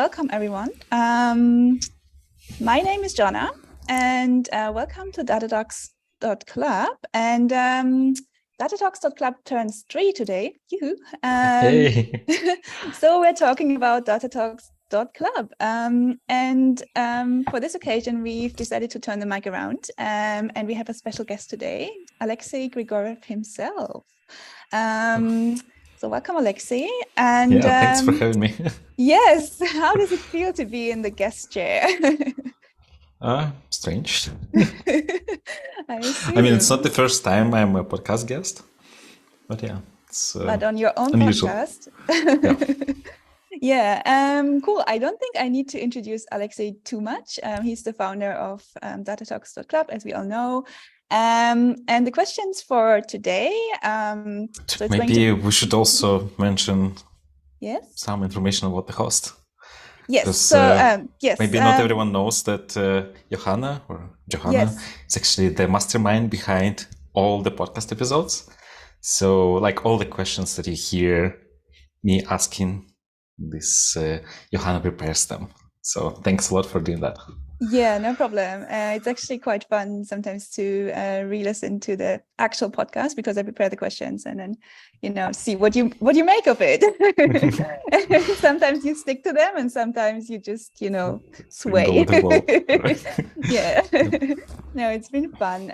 Welcome, everyone. My name is Johanna, and welcome to DataTalks.Club. And DataTalks.Club turns 3 today. Hey. So we're talking about DataTalks.Club. For this occasion, we've decided to turn the mic around, and we have a special guest today, Alexey Grigorev himself. So welcome, Alexey. And thanks for having me. Yes, how does it feel to be in the guest chair? Strange. I see. I mean, it's not the first time I'm a podcast guest, but yeah, it's but on your own unusual. podcast. Yeah. Cool. I don't think I need to introduce Alexey too much. He's the founder of DataTalks.Club, as we all know. And the questions for today. So maybe we should also mention some information about the host. Yes. Because, maybe not everyone knows that Johanna is actually the mastermind behind all the podcast episodes. So, like all the questions that you hear me asking, Johanna prepares them. So thanks a lot for doing that. Yeah, no problem. It's actually quite fun sometimes to re-listen to the actual podcast because I prepare the questions and then, see what you make of it. Sometimes you stick to them and sometimes you just, sway. Yeah. No, it's been fun.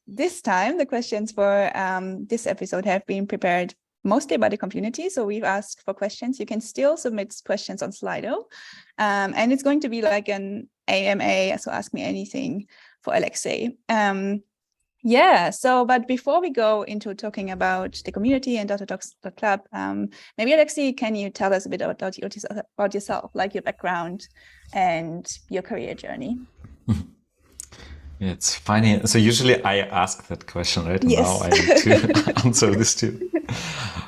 This time the questions for this episode have been prepared mostly by the community. So we've asked for questions. You can still submit questions on Slido. And it's going to be like an AMA, so ask me anything for Alexey. But before we go into talking about the community and DataTalks.Club, maybe Alexey, can you tell us a bit about yourself, like your background and your career journey? It's funny. So usually I ask that question, right? Yes. Now I need to answer this too.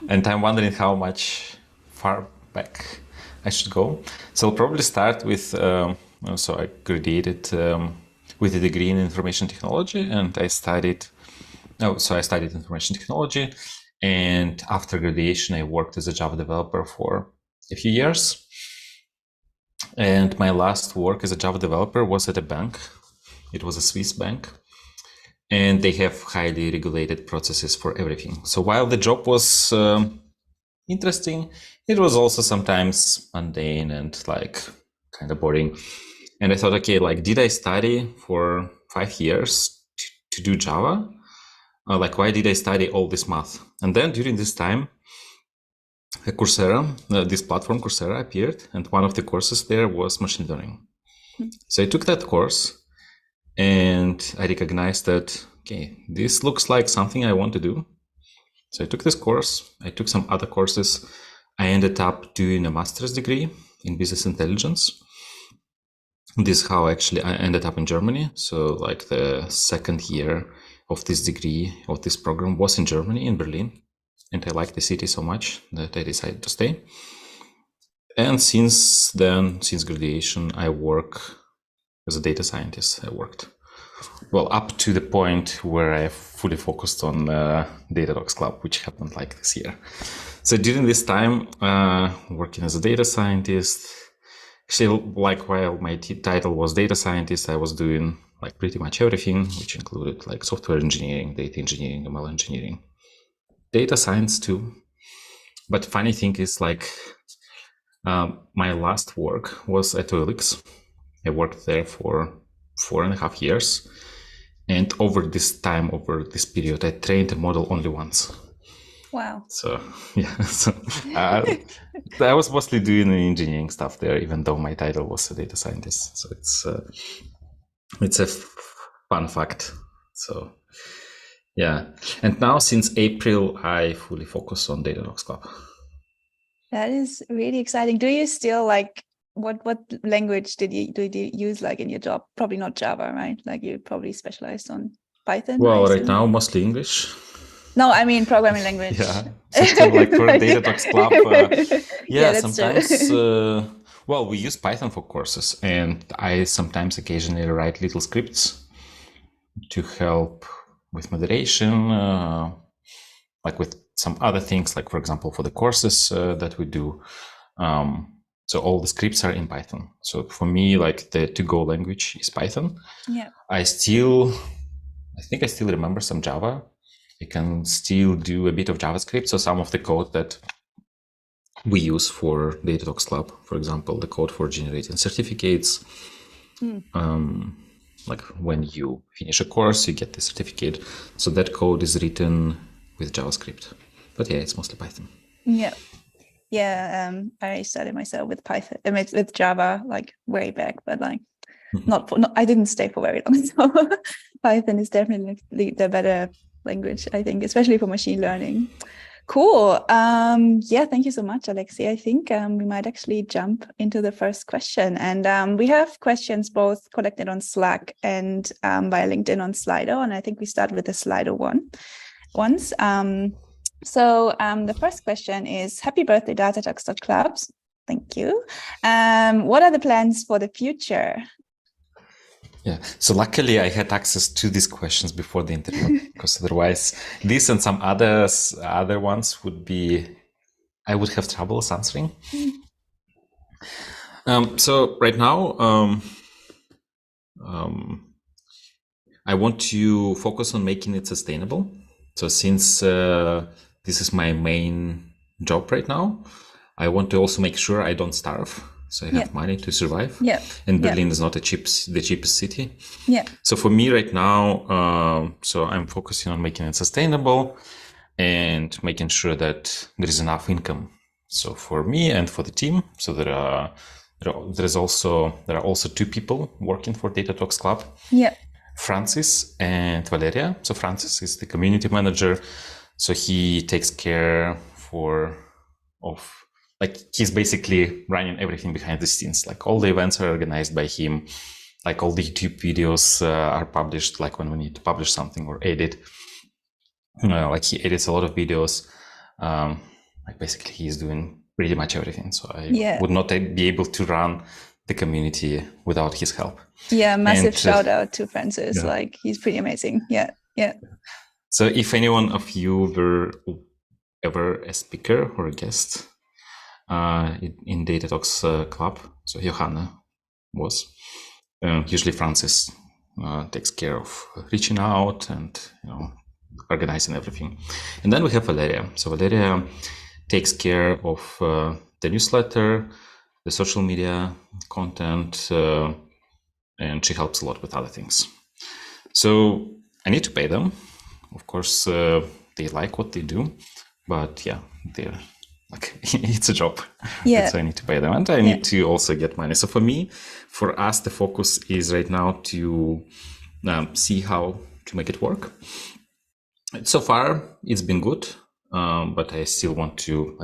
And I'm wondering how much far back I should go. So I'll probably start with, so I graduated with a degree in information technology and I studied information technology. And after graduation, I worked as a Java developer for a few years. And my last work as a Java developer was at a bank. It was a Swiss bank, and they have highly regulated processes for everything. So while the job was interesting, it was also sometimes mundane and like kind of boring. And I thought, okay, like, did I study for 5 years to do Java? Why did I study all this math? And then during this time, this platform Coursera appeared, and one of the courses there was machine learning. So I took that course. And I recognized that, okay, this looks like something I want to do. So I took this course. I took some other courses. I ended up doing a master's degree in business intelligence. This is how actually I ended up in Germany. So like the second year of this degree, of this program was in Germany, in Berlin. And I liked the city so much that I decided to stay. And since then, since graduation, I work as a data scientist. I worked up to the point where I fully focused on DataTalks.Club, which happened like this year. So during this time, working as a data scientist, actually, like while my title was data scientist, I was doing like pretty much everything, which included like software engineering, data engineering, ML engineering, data science too. But funny thing is like my last work was at OLX. I worked there for 4.5 years. And over this period, I trained a model only once. Wow. So, yeah. I was mostly doing engineering stuff there, even though my title was a data scientist. So it's a fun fact. So, yeah. And now since April, I fully focus on DataTalks.Club. That is really exciting. Do you still what language did you use like in your job? Probably not Java, right? Like you probably specialized on Python. Well, right now mostly English. No, I mean programming language. Yeah, so still like for DataTalks.Club. Sometimes. We use Python for courses, and I sometimes occasionally write little scripts to help with moderation, like with some other things, like for example for the courses that we do. So all the scripts are in Python. So for me, like the to-go language is Python. Yeah. I think I still remember some Java. I can still do a bit of JavaScript. So some of the code that we use for DataTalks.Club, for example, the code for generating certificates. Like when you finish a course, you get the certificate. So that code is written with JavaScript. But yeah, it's mostly Python. Yeah. Yeah, I started myself with Python, with Java, like way back, but like I didn't stay for very long. So Python is definitely the better language, I think, especially for machine learning. Cool. Yeah, thank you so much, Alexey. I think we might actually jump into the first question. And we have questions both collected on Slack and via LinkedIn on Slido. And I think we start with the Slido ones. So the first question is, happy birthday, DataTalks.Club. Thank you. What are the plans for the future? Yeah, so luckily I had access to these questions before the interview, because otherwise this and some other ones I would have troubles answering. So right now, I want to focus on making it sustainable. So since this is my main job right now, I want to also make sure I don't starve. So I have money to survive. Yeah. And Berlin is not the cheapest city. Yeah. So for me right now, so I'm focusing on making it sustainable and making sure that there is enough income. So for me and for the team, so there are also two people working for DataTalks.Club. Yeah. Francis and Valeria. So Francis is the community manager. So he takes care he's basically running everything behind the scenes. Like all the events are organized by him. Like all the YouTube videos are published, like when we need to publish something or edit. Like he edits a lot of videos. Like basically he's doing pretty much everything. So I would not be able to run the community without his help. Yeah, massive shout out to Francis. Yeah. Like he's pretty amazing. Yeah. So if anyone of you were ever a speaker or a guest in DataTalks.Club, so Johanna was. Usually Francis takes care of reaching out and organizing everything. And then we have Valeria. So Valeria takes care of the newsletter, the social media content, and she helps a lot with other things. So I need to pay them. Of course, they like what they do, but yeah, they're like, it's a job. Yeah. So I need to pay them, and I need to also get money. So for us, the focus is right now to see how to make it work. So far, it's been good, but I still want to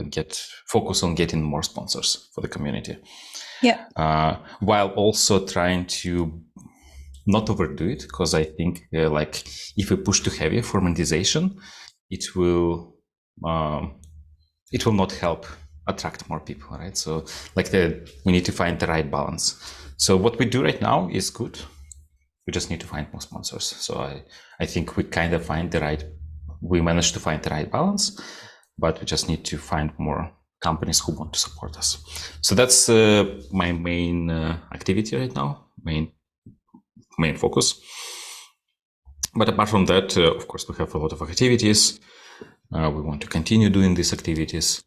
focus on getting more sponsors for the community. Yeah. While also trying to not overdo it, because I think if we push too heavy for monetization, it will not help attract more people, right? So we need to find the right balance. So what we do right now is good. We just need to find more sponsors. So I think we managed to find the right balance, but we just need to find more companies who want to support us. So that's my main activity right now, main focus. But apart from that, of course, we have a lot of activities. We want to continue doing these activities.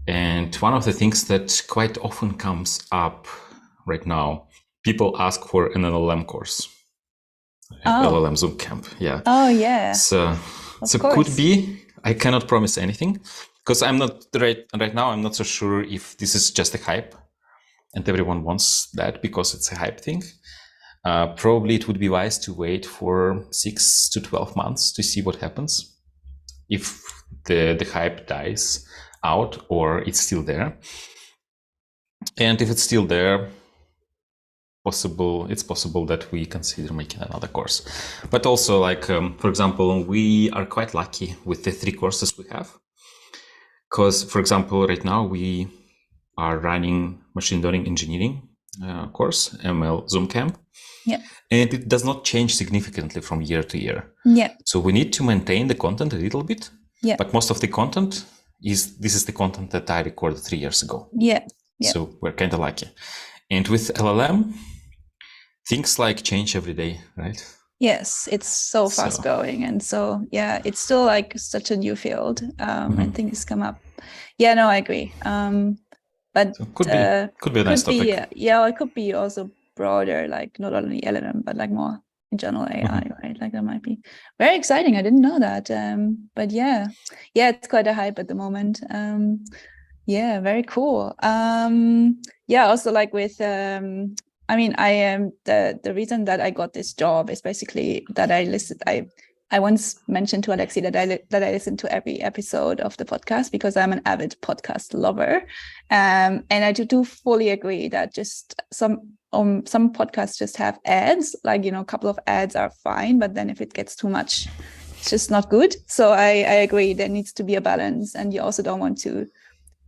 And one of the things that quite often comes up right now, people ask for an LLM course. LLM Zoom camp. Yeah. Oh, yeah. So could be. I cannot promise anything because I'm not right now. I'm not so sure if this is just a hype and everyone wants that because it's a hype thing. Probably it would be wise to wait for 6 to 12 months to see what happens. If the hype dies out or it's still there. And if it's still there, it's possible that we consider making another course. But also, for example, we are quite lucky with the 3 courses we have. Because, for example, right now we are running machine learning engineering course, ML Zoom Camp. Yeah. And it does not change significantly from year to year. Yeah. So we need to maintain the content a little bit. Yeah. But most of the content this is the content that I recorded 3 years ago. Yeah. So we're kind of lucky. And with LLM, things like change every day, right? Yes, it's so fast growing. And so, yeah, it's still like such a new field, and things come up. Yeah, no, I agree. But so could be a nice topic. It could be also broader, like not only LLM, but like more in general AI, right? Like that might be very exciting. I didn't know that. But yeah, it's quite a hype at the moment. Yeah, very cool. Also like with I mean, I am the reason that I got this job is basically that I once mentioned to Alexey that I listen to every episode of the podcast because I'm an avid podcast lover, and I do fully agree that just some podcasts just have ads, like a couple of ads are fine, but then if it gets too much, it's just not good. So I agree there needs to be a balance, and you also don't want to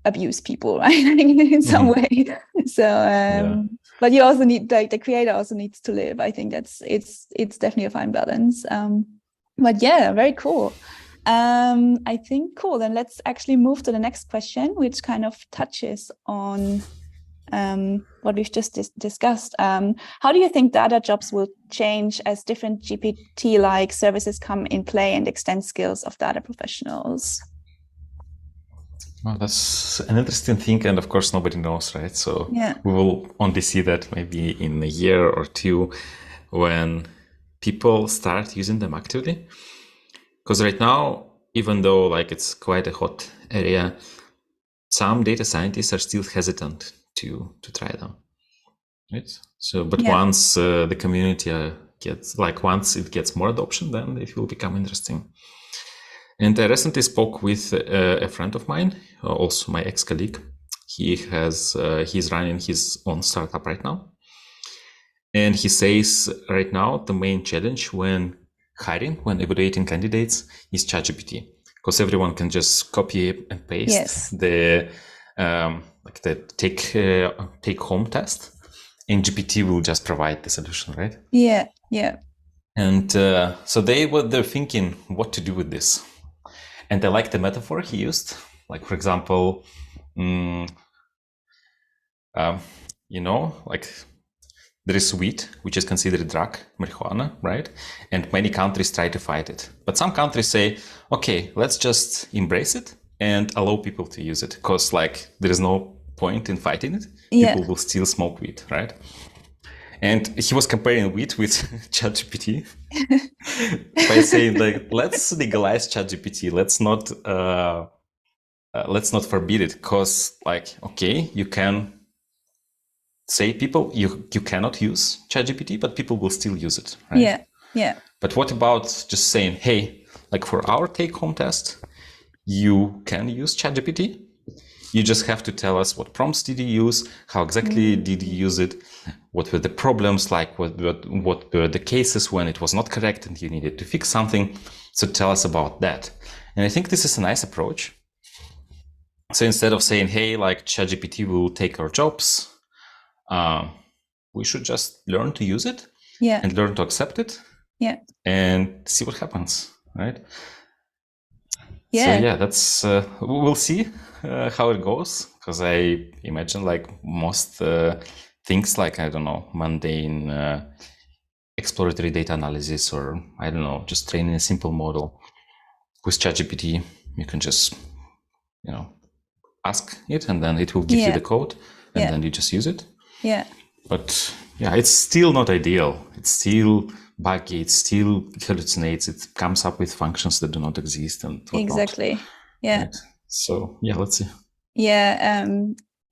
abuse people, right? In some way. So but you also need, like, the creator also needs to live. I think it's definitely a fine balance. But yeah, very cool. I think cool. Then let's actually move to the next question, which kind of touches on what we've just discussed. How do you think data jobs will change as different GPT-like services come in play and extend skills of data professionals? Well, that's an interesting thing, and of course nobody knows, right? So we will only see that maybe in a year or two when people start using them actively. Because right now, even though like it's quite a hot area, some data scientists are still hesitant to try them, right? So, but once the community once it gets more adoption, then it will become interesting. And I recently spoke with a friend of mine, also my ex-colleague. He's running his own startup right now. And he says right now the main challenge when evaluating candidates is ChatGPT, because everyone can just copy and paste the take home test, and GPT will just provide the solution, right? Yeah. And so they're thinking what to do with this. And I like the metaphor he used. Like, for example, like there is weed, which is considered a drug, marijuana, right? And many countries try to fight it. But some countries say, okay, let's just embrace it and allow people to use it, because like there is no point in fighting it. People will still smoke weed, right? And he was comparing weed with ChatGPT by saying, like, let's legalize ChatGPT. Let's not forbid it, because, like, okay, you can say people you cannot use ChatGPT, but people will still use it, right? Yeah. But what about just saying, hey, like for our take-home test, you can use ChatGPT. You just have to tell us what prompts did you use, how exactly did you use it, what were the problems, like what were the cases when it was not correct and you needed to fix something. So tell us about that. And I think this is a nice approach. So instead of saying, hey, like ChatGPT will take our jobs, we should just learn to use it and learn to accept it and see what happens, right? So that's we'll see how it goes, because I imagine like most things, like, I don't know, mundane exploratory data analysis, or I don't know, just training a simple model with ChatGPT, you can just ask it and then it will give you the code and then you just use it. But it's still not ideal. It's still buggy. It still hallucinates. It comes up with functions that do not exist and whatnot. Exactly. Yeah. Right. So let's see. Yeah.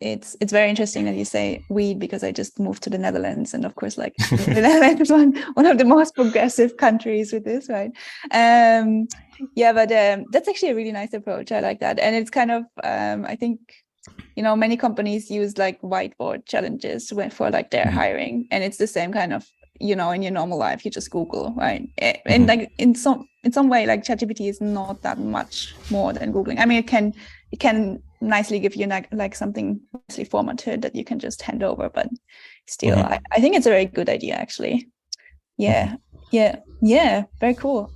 It's very interesting that you say weed, because I just moved to the Netherlands, and of course, like the Netherlands is one of the most progressive countries with this, right? But that's actually a really nice approach. I like that, and it's kind of I think many companies use like whiteboard challenges for like their hiring, and it's the same kind of in your normal life, you just Google, right? And like in some way, like ChatGPT is not that much more than Googling. I mean, it can nicely give you like something nicely formatted that you can just hand over, but still, I think it's a very good idea, actually. Yeah, very cool.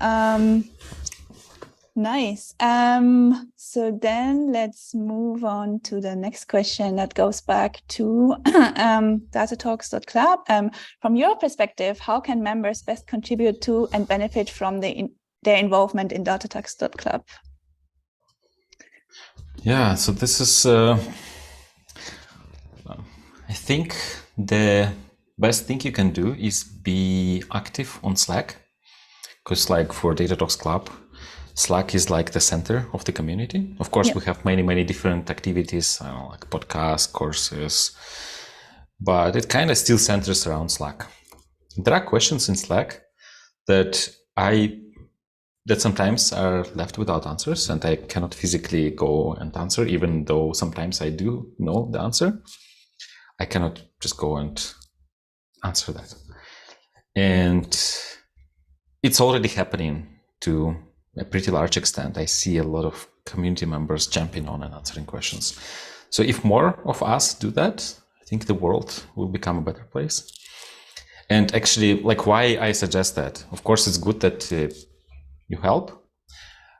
Nice. So then let's move on to the next question that goes back to DataTalks.Club. From your perspective, how can members best contribute to and benefit from their involvement in DataTalks.Club? Yeah, so this is, I think the best thing you can do is be active on Slack, because like for DataTalks.Club, Slack is like the center of the community. Of course, we have many different activities, like podcasts, courses, but it kind of still centers around Slack. There are questions in Slack that sometimes are left without answers, and I cannot physically go and answer, even though sometimes I do know the answer. I cannot just go and answer that. And it's already happening to a pretty large extent. I see a lot of community members jumping on and answering questions. So if more of us do that, I think the world will become a better place. And actually, like, why I suggest that, of course, it's good that you help.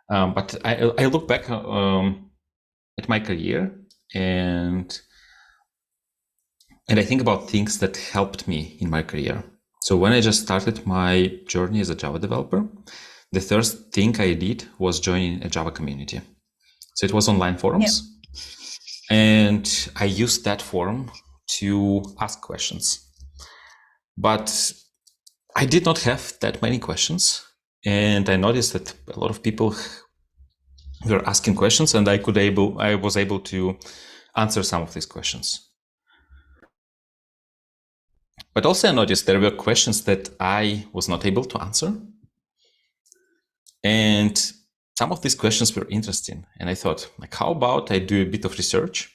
But I look back at my career and I think about things that helped me in my career. So when I just started my journey as a Java developer, the first thing I did was joining a Java community. So it was online forums. And I used that forum to ask questions. But I did not have that many questions. And I noticed that a lot of people were asking questions, and I was able to answer some of these questions. But also I noticed there were questions that I was not able to answer. And some of these questions were interesting. And I thought, like, how about I do a bit of research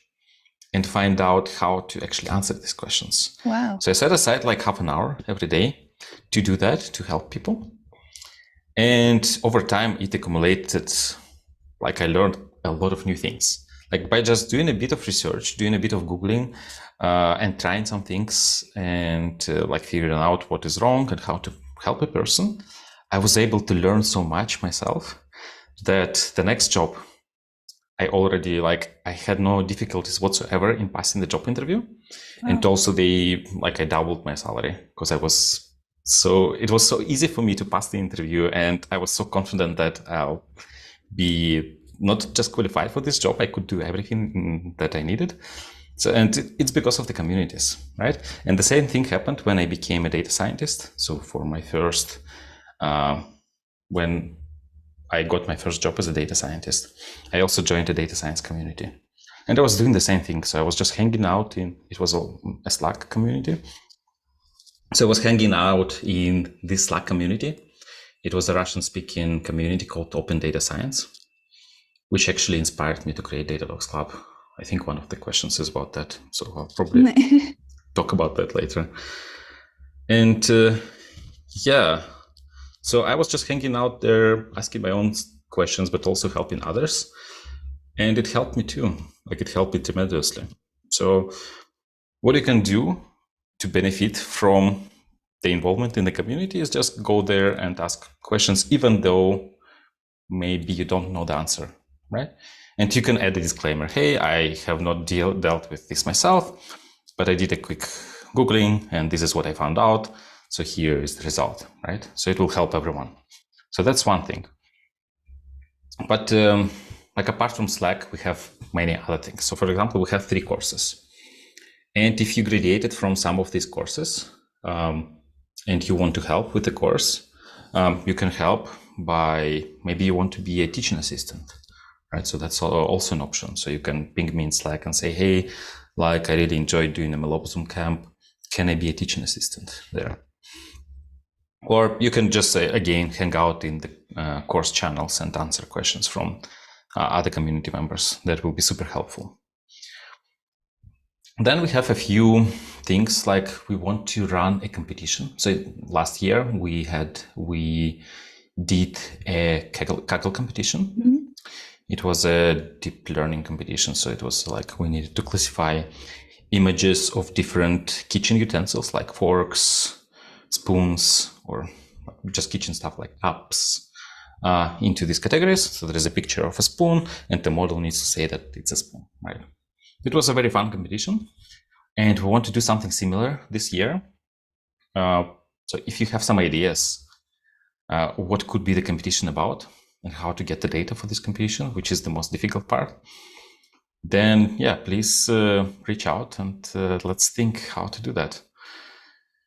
and find out how to actually answer these questions. Wow. So I set aside like half an hour every day to do that, to help people. And over time, it accumulated, like I learned a lot of new things. Like by just doing a bit of research, doing a bit of Googling, and trying some things and like figuring out what is wrong and how to help a person, I was able to learn so much myself that the next job, I had no difficulties whatsoever in passing the job interview. Oh. And also I doubled my salary because it was so easy for me to pass the interview. And I was so confident that I'll be not just qualified for this job, I could do everything that I needed. So, and it's because of the communities, right? And the same thing happened when I became a data scientist. So for my first, when I got my first job as a data scientist, I also joined the data science community. And I was doing the same thing. So I was just hanging out it was a Slack community. So I was hanging out in this Slack community. It was a Russian-speaking community called Open Data Science, which actually inspired me to create DataTalks.Club. I think one of the questions is about that. So I'll probably talk about that later. And so I was just hanging out there, asking my own questions, but also helping others. And it helped me too. Like it helped me tremendously. So what you can do to benefit from the involvement in the community is just go there and ask questions, even though maybe you don't know the answer, right? And you can add a disclaimer. Hey, I have not dealt with this myself, but I did a quick Googling and this is what I found out. So here is the result, right? So it will help everyone. So that's one thing. But like apart from Slack, we have many other things. So for example, we have 3 courses. And if you graduated from some of these courses and you want to help with the course, you can help by, maybe you want to be a teaching assistant, right? So that's also an option. So you can ping me in Slack and say, hey, like I really enjoyed doing the Melobosum camp. Can I be a teaching assistant there? Or you can just say, again, hang out in the course channels and answer questions from other community members. That will be super helpful. Then we have a few things like we want to run a competition. So last year we did a Kaggle competition. Mm-hmm. It was a deep learning competition. So it was like we needed to classify images of different kitchen utensils like forks, spoons, or just kitchen stuff like cups, into these categories. So there is a picture of a spoon, and the model needs to say that it's a spoon, right? It was a very fun competition, and we want to do something similar this year. So if you have some ideas, what could be the competition about and how to get the data for this competition, which is the most difficult part, then yeah, please reach out and let's think how to do that.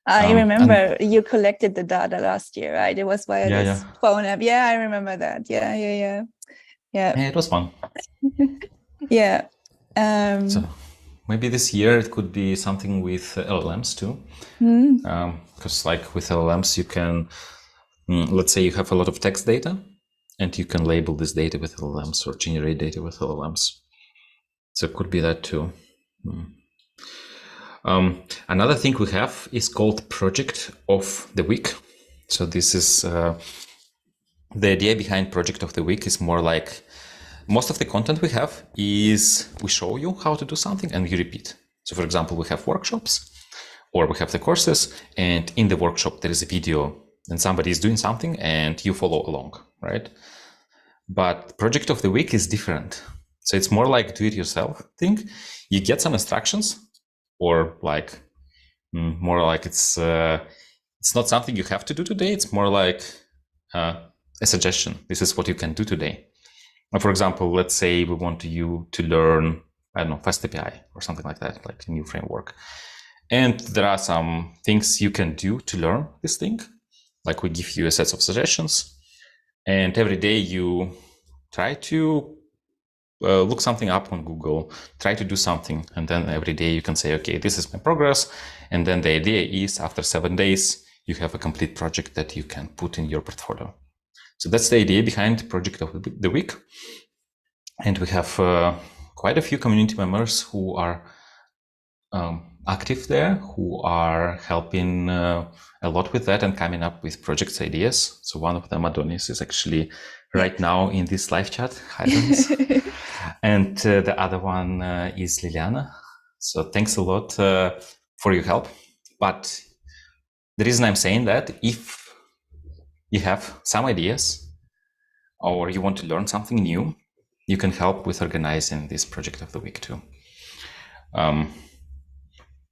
I remember you collected the data last year, right? It was via this phone app. Yeah, I remember that. Yeah. It was fun. Yeah. So maybe this year it could be something with LLMs too. Because like with LLMs, you can, let's say you have a lot of text data and you can label this data with LLMs or generate data with LLMs. So it could be that too. Another thing we have is called Project of the Week. So this is the idea behind Project of the Week is more like most of the content we have is we show you how to do something and you repeat. So for example, we have workshops or we have the courses, and in the workshop there is a video and somebody is doing something and you follow along, right? But Project of the Week is different. So it's more like do-it-yourself thing. You get some instructions, or like more like it's not something you have to do today. It's more like a suggestion. This is what you can do today. For example, let's say we want you to learn, I don't know, Fast API or something like that, like a new framework. And there are some things you can do to learn this thing. Like we give you a set of suggestions, and every day you try to look something up on Google, try to do something, and then every day you can say, okay, this is my progress. And then the idea is after 7 days, you have a complete project that you can put in your portfolio. So that's the idea behind Project of the Week. And we have quite a few community members who are active there, who are helping a lot with that and coming up with project ideas. So one of them, Adonis, is actually right now in this live chat. Hi, Adonis. And the other one is Liliana. So thanks a lot for your help. But the reason I'm saying that, if you have some ideas or you want to learn something new, you can help with organizing this Project of the Week too.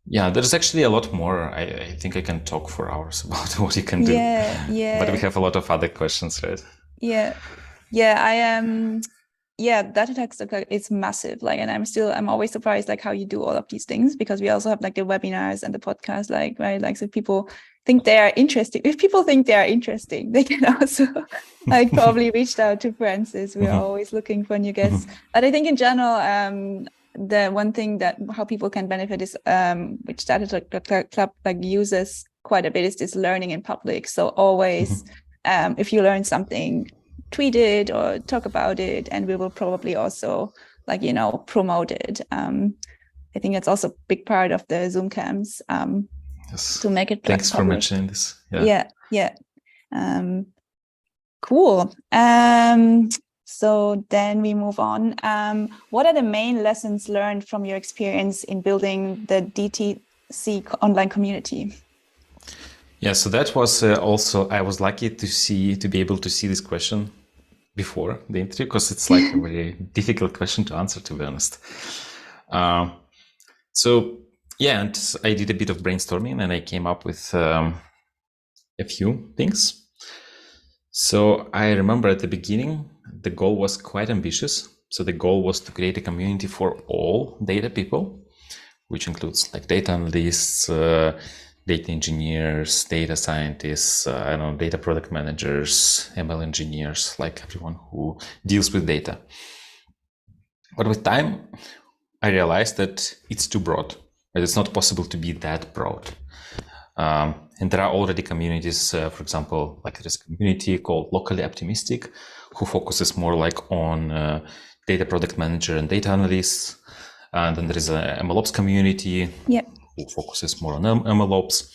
Yeah, there's actually a lot more. I think I can talk for hours about what you can do. Yeah. But we have a lot of other questions, right? Yeah. I am. DataTalks.Club is massive. Like, and I'm always surprised like how you do all of these things, because we also have like the webinars and the podcast, like, right? Like, so people think they are interesting. If people think they are interesting, they can also like probably reach out to Francis. We are always looking for new guests. But I think in general, the one thing that how people can benefit is which DataTalks.Club like uses quite a bit is this learning in public. So always if you learn something, tweet it or talk about it, and we will probably also like promote it. I think it's also a big part of the Zoom camps yes. To make it thanks like, for mentioning this. Yeah. Cool. So then we move on. What are the main lessons learned from your experience in building the DTC online community? Yeah, so that was also, I was lucky to be able to see this question before the interview, because it's like a very difficult question to answer, to be honest. So yeah, and I did a bit of brainstorming and I came up with a few things. So I remember at the beginning, the goal was quite ambitious. So the goal was to create a community for all data people, which includes like data analysts, data engineers, data scientists, data product managers, ML engineers, like everyone who deals with data. But with time, I realized that it's too broad, that it's not possible to be that broad. And there are already communities, for example, like there's a community called Locally Optimistic, who focuses more like on data product manager and data analysts. And then there is a MLOps community who focuses more on MLOps.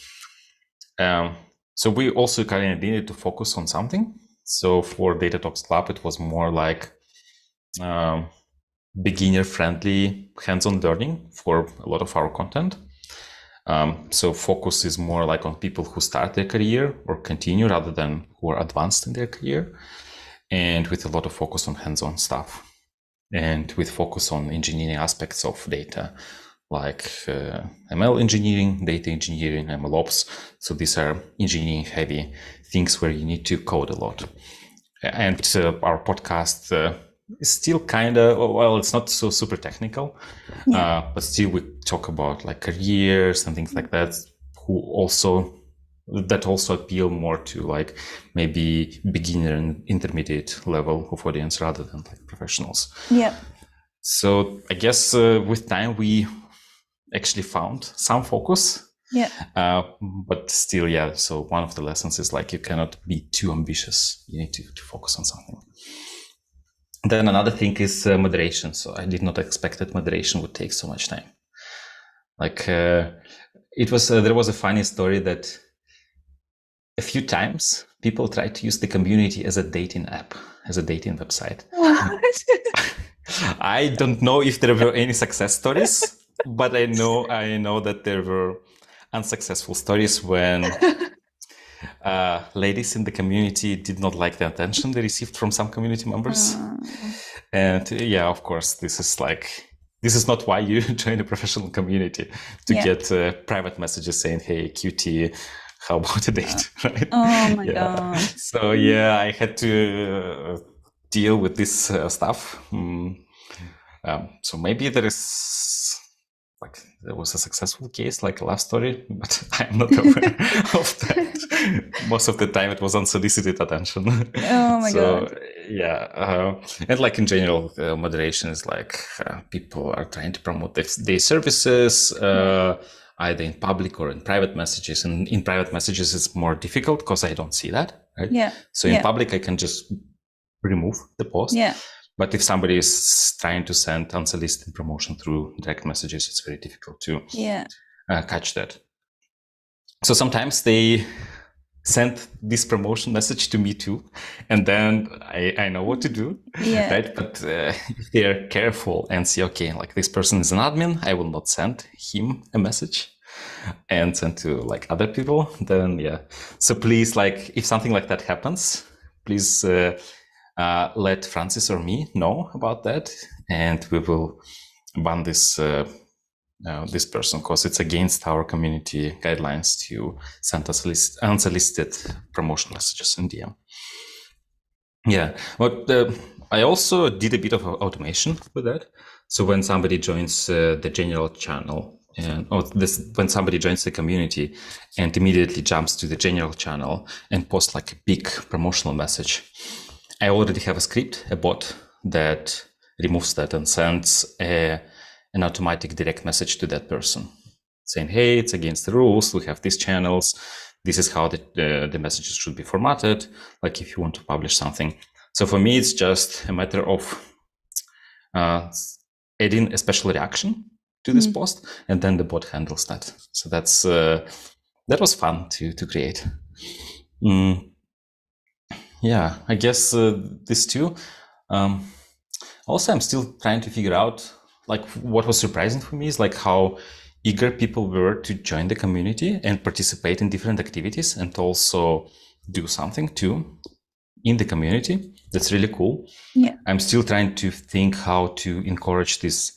So we also kind of needed to focus on something. So for DataTalks.Club, it was more like beginner-friendly hands-on learning for a lot of our content. So focus is more like on people who start their career or continue rather than who are advanced in their career. and with a lot of focus on hands-on stuff, and with focus on engineering aspects of data, like ML engineering, data engineering, ML ops. So these are engineering heavy things where you need to code a lot. And our podcast is still kind of, well, it's not so super technical, but still we talk about like careers and things like that, that also appeal more to like maybe beginner and intermediate level of audience rather than like professionals. Yeah. So I guess with time we actually found some focus. Yeah. But still, yeah. So one of the lessons is like you cannot be too ambitious. You need to focus on something. Then another thing is moderation. So I did not expect that moderation would take so much time. Like there was a funny story that a few times people tried to use the community as a dating app, as a dating website. What? I don't know if there were any success stories, but I know that there were unsuccessful stories when ladies in the community did not like the attention they received from some community members. And yeah, of course, this is not why you join a professional community, to get private messages saying, "Hey, cutie, how about a date?" Right? Oh my God. So yeah, I had to deal with this stuff. So maybe there was a successful case, like a love story, but I'm not aware of that. Most of the time it was unsolicited attention. Oh my God. Yeah. And like in general, moderation is like people are trying to promote their services, either in public or in private messages. And in private messages, it's more difficult because I don't see that, right? Yeah. So in public, I can just remove the post. Yeah. But if somebody is trying to send unsolicited promotion through direct messages, it's very difficult to catch that. So sometimes they send this promotion message to me too, and then I know what to do, right? But if they're careful and say, okay, like this person is an admin, I will not send him a message and send to like other people, then yeah. So please, like if something like that happens, please let Francis or me know about that, and we will ban this this person, because it's against our community guidelines to send us unsolicited promotional messages in DM. Yeah, but I also did a bit of automation with that. So when somebody joins the general channel, when somebody joins the community and immediately jumps to the general channel and posts like a big promotional message, I already have a script, a bot that removes that and sends an automatic direct message to that person saying, hey, it's against the rules. We have these channels. This is how the messages should be formatted, like if you want to publish something. So for me, it's just a matter of adding a special reaction to this post, and then the bot handles that. So that was fun to create. Yeah, I guess this too. Also, I'm still trying to figure out, like, what was surprising for me is like how eager people were to join the community and participate in different activities and also do something too in the community. That's really cool. Yeah. I'm still trying to think how to encourage this,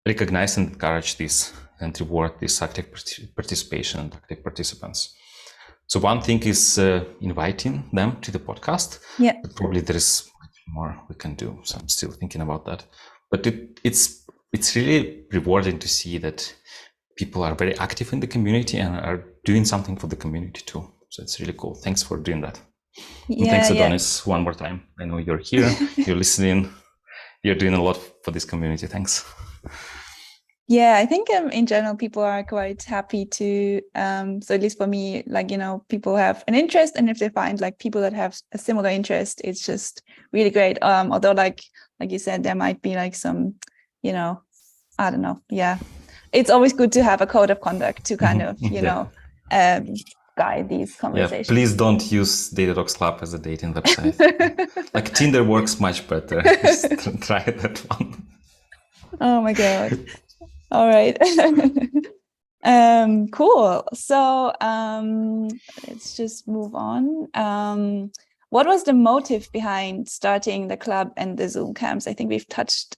recognize and encourage this, and reward this active participation and active participants. So one thing is inviting them to the podcast. Yeah. But probably there is more we can do. So I'm still thinking about that. But it's really rewarding to see that people are very active in the community and are doing something for the community too. So it's really cool. Thanks for doing that. And thanks, Adonis, one more time. I know you're here, you're listening, you're doing a lot for this community. Thanks. Yeah, I think in general, people are quite happy to, so at least for me, like, people have an interest, and if they find like people that have a similar interest, it's just really great. Although like you said, there might be like some, I don't know. Yeah. It's always good to have a code of conduct to kind of, guide these conversations. Yeah, please don't use DataTalks.Club as a dating website. Like Tinder works much better. Just try that one. Oh my God. All right. Cool. So let's just move on. what was the motive behind starting the club and the Zoom camps? I think we've touched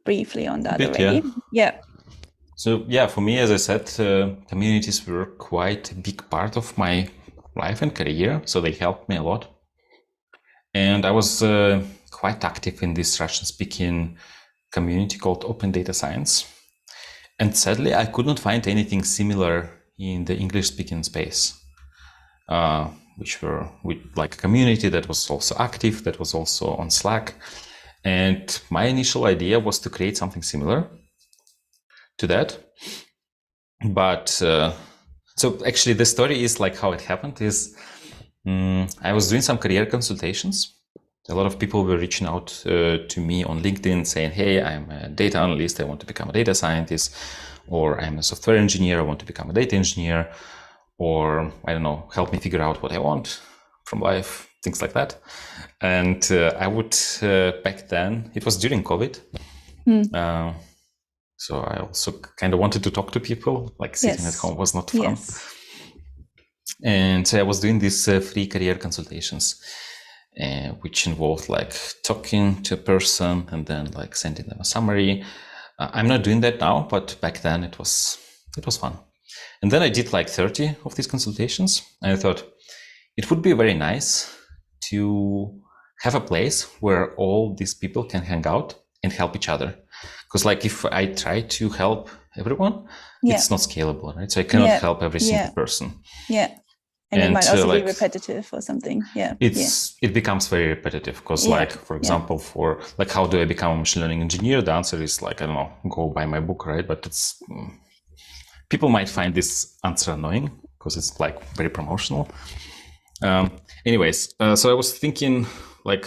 briefly on that already. Yeah. So yeah, for me, as I said, communities were quite a big part of my life and career. So they helped me a lot. And I was quite active in this Russian-speaking community called Open Data Science. And sadly, I could not find anything similar in the English-speaking space, which were with like a community that was also active, that was also on Slack. And my initial idea was to create something similar to that. But so actually the story is like how it happened is I was doing some career consultations. A lot of people were reaching out to me on LinkedIn saying, hey, I'm a data analyst, I want to become a data scientist, or I'm a software engineer, I want to become a data engineer, or I don't know, help me figure out what I want from life, things like that. And I would, back then, it was during COVID. So I also kind of wanted to talk to people, like sitting at home was not fun. Yes. And so I was doing these free career consultations, which involved like talking to a person and then like sending them a summary. I'm not doing that now, but back then it was fun. And then I did like 30 of these consultations, and I thought it would be very nice to have a place where all these people can hang out and help each other. Because like if I try to help everyone, it's not scalable, right? So I cannot help every single person. Yeah. And it might also be repetitive or something. Yeah. It becomes very repetitive because like, for example, for like, how do I become a machine learning engineer? The answer is like, I don't know, go buy my book, right? But it's, people might find this answer annoying because it's like very promotional. Anyways, so I was thinking like,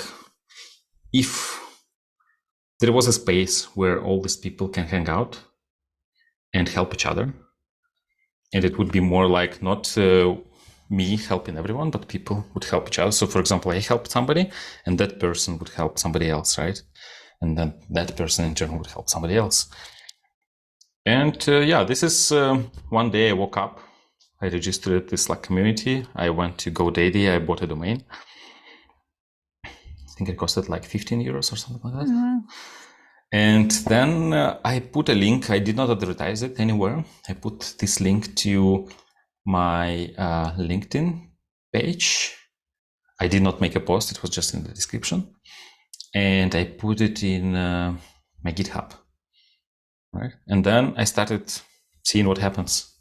if there was a space where all these people can hang out and help each other, and it would be more like not me helping everyone, but people would help each other. So for example, I helped somebody and that person would help somebody else, right? And then that person in turn would help somebody else. And this is one day I woke up, I registered this Slack community. I went to GoDaddy, I bought a domain. I think it costed like 15 euros or something like that. Mm-hmm. And then I put a link. I did not advertise it anywhere. I put this link to my LinkedIn page. I did not make a post. It was just in the description. And I put it in my GitHub. Right. And then I started seeing what happens.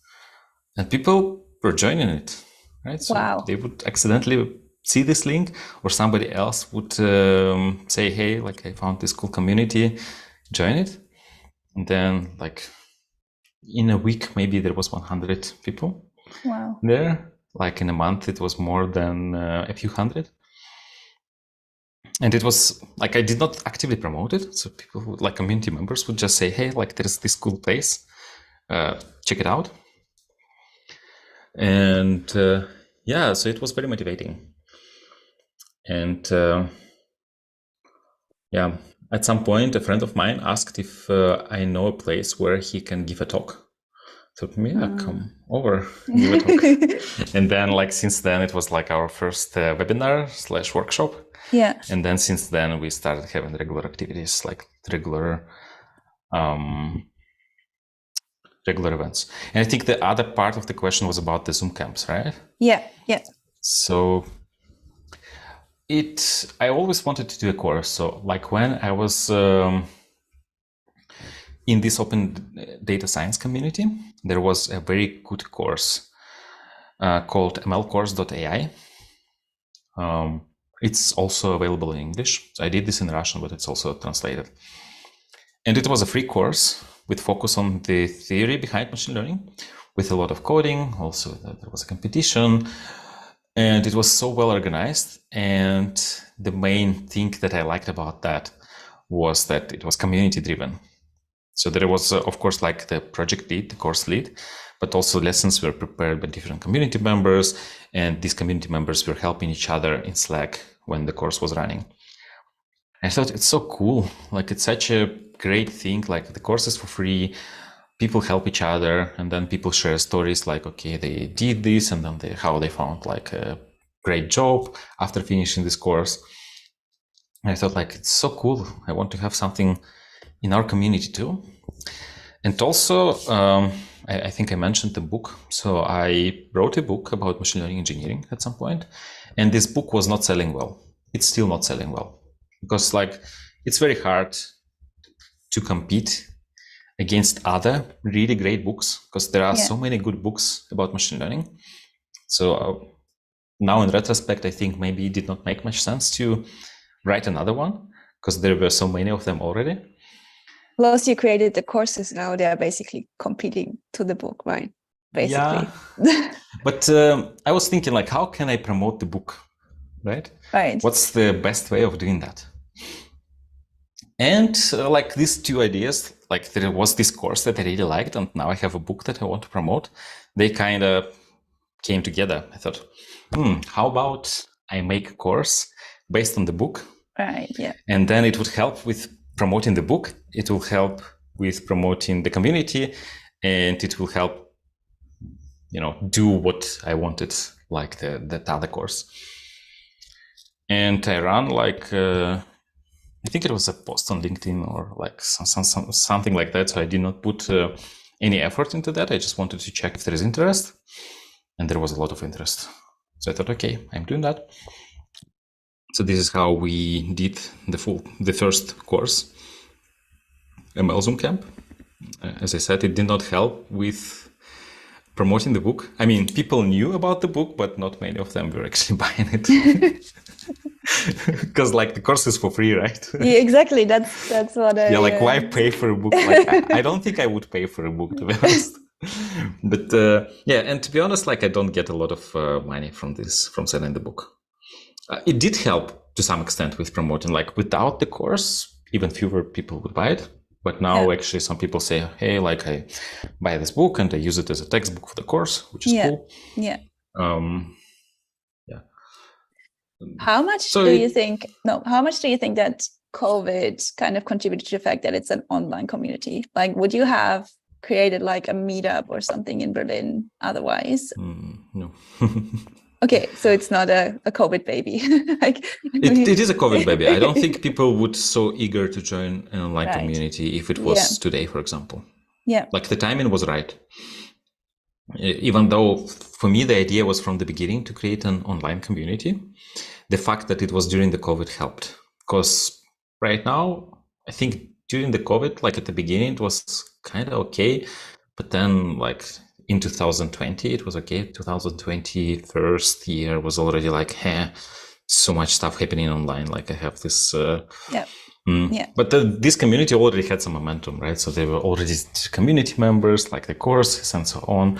And people were joining it. Right. So they would accidentally see this link, or somebody else would say, hey, like I found this cool community, join it. And then like in a week, maybe there was 100 people there. Like in a month, it was more than a few hundred. And it was like, I did not actively promote it. So people who, like community members would just say, hey, like there's this cool place, check it out. And so it was very motivating. And at some point, a friend of mine asked if I know a place where he can give a talk. So come over, give a talk. And then like, since then it was like our first webinar / workshop. Yeah. And then since then we started having regular activities, like regular events. And I think the other part of the question was about the Zoom camps, right? Yeah. Yeah. So I always wanted to do a course. So like when I was in this open data science community, there was a very good course called mlcourse.ai. It's also available in English. So I did this in Russian, but it's also translated. And it was a free course with focus on the theory behind machine learning, with a lot of coding. Also, there was a competition. And it was so well organized. And the main thing that I liked about that was that it was community driven. So there was, of course, like the project lead, the course lead, but also lessons were prepared by different community members. And these community members were helping each other in Slack when the course was running. I thought it's so cool. Like it's such a great thing. Like the course is for free. People help each other, and then people share stories like, okay, they did this, and then how they found like a great job after finishing this course. And I thought, like, it's so cool. I want to have something in our community too. And also, I think I mentioned the book. So I wrote a book about machine learning engineering at some point, and this book was not selling well. It's still not selling well because, like, it's very hard to compete against other really great books because there are so many good books about machine learning. So now in retrospect, I think maybe it did not make much sense to write another one because there were so many of them already. Plus, you created the courses now; they are basically competing to the book, right? Basically. Yeah. But I was thinking, like, how can I promote the book, right? Right. What's the best way of doing that? And like these two ideas, like there was this course that I really liked, and now I have a book that I want to promote. They kind of came together. I thought, how about I make a course based on the book? Right. Yeah. And then it would help with promoting the book. It will help with promoting the community, and it will help, do what I wanted, like that other course. And I ran like, I think it was a post on LinkedIn or like something like that. So I did not put any effort into that. I just wanted to check if there is interest, and there was a lot of interest. So I thought, okay, I'm doing that. So this is how we did the first course, ML Zoom Camp. As I said, it did not help with promoting the book. I mean, people knew about the book, but not many of them were actually buying it. Because like the course is for free, right? Yeah, exactly. That's what I... Yeah, like why pay for a book? Like I don't think I would pay for a book, to be honest. But yeah, and to be honest, like I don't get a lot of money from selling the book. It did help to some extent with promoting. Like without the course, even fewer people would buy it. But now actually some people say, hey, like I buy this book and I use it as a textbook for the course, which is cool. Yeah. Yeah. How much do you think that COVID kind of contributed to the fact that it's an online community? Like, would you have created like a meetup or something in Berlin otherwise? No. Okay, so it's not a COVID baby. It is a COVID baby. I don't think people would so eager to join an online community if it was today, for example. Yeah. Like the timing was right. Even though for me, the idea was from the beginning to create an online community, the fact that it was during the COVID helped. Because right now, I think during the COVID, like at the beginning, it was kind of okay. But then like in 2020, it was okay. 2020 first year was already like, so much stuff happening online. Like I have this... But this community already had some momentum, right? So there were already community members, like the courses and so on.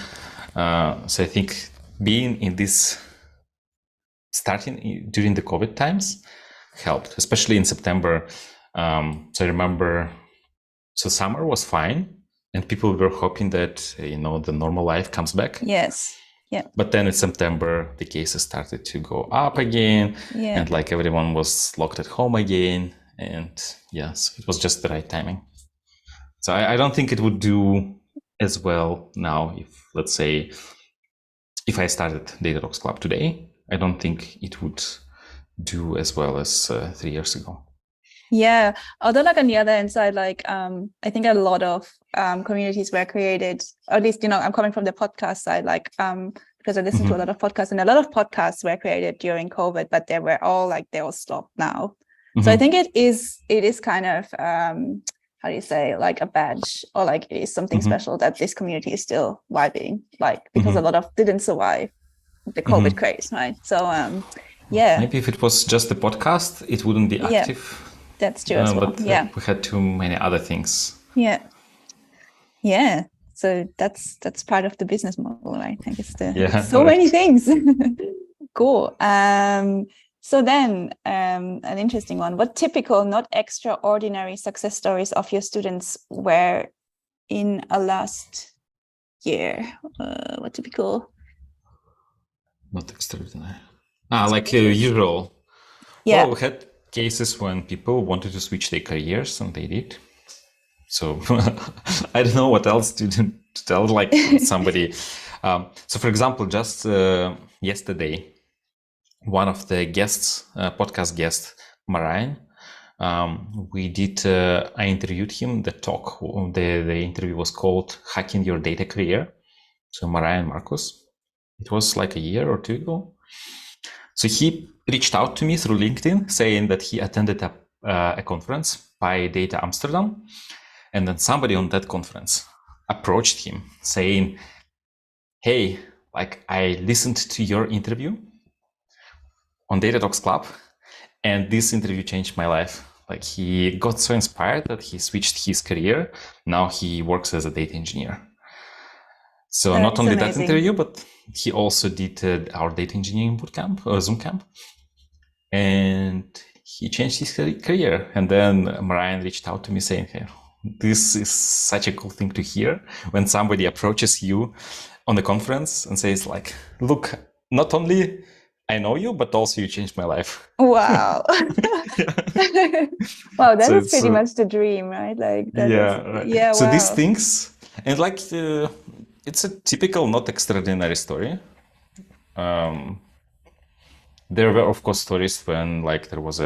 So I think being in this, starting during the COVID times helped, especially in September. So I remember, so summer was fine and people were hoping that, the normal life comes back. Yes. Yeah. But then in September, the cases started to go up again. Yeah. And like everyone was locked at home again. And yes, it was just the right timing. So I don't think it would do as well now if, let's say, if I started DataTalks.Club today, I don't think it would do as well as 3 years ago. Yeah, although like on the other hand side, like I think a lot of communities were created, or at least, I'm coming from the podcast side, like because I listen to a lot of podcasts, and a lot of podcasts were created during COVID, but they're all stopped now. So I think it is kind of how do you say, like a badge, or like it is something special that this community is still vibing, like because a lot of didn't survive the COVID craze, right? So yeah, maybe if it was just the podcast, it wouldn't be active. That's true as well. But we had too many other things. Yeah. So that's part of the business model, right? I think it's so many things. Cool. So then an interesting one. What typical, not extraordinary success stories of your students were in a last year? What typical? Not extraordinary. Like usual. Yeah. Well, we had cases when people wanted to switch their careers and they did. So I don't know what else to tell, like somebody. So for example, just yesterday, one of the guests, podcast guest, Marian. I interviewed him. The interview was called Hacking Your Data Career. So Marian Marcus. It was like a year or two ago. So he reached out to me through LinkedIn saying that he attended a conference by Data Amsterdam. And then somebody on that conference approached him saying, hey, like I listened to your interview on DataTalks.Club, and this interview changed my life. Like he got so inspired that he switched his career. Now he works as a data engineer. So not only that interview, but he also did our data engineering bootcamp, Zoom camp, and he changed his career. And then Marian reached out to me saying, hey, this is such a cool thing to hear when somebody approaches you on the conference and says like, look, not only I know you, but also you changed my life. Wow. Wow, that is pretty much the dream, right? Like that right. Yeah. So wow. these things, and like it's a typical, not extraordinary story. There were of course stories when like there was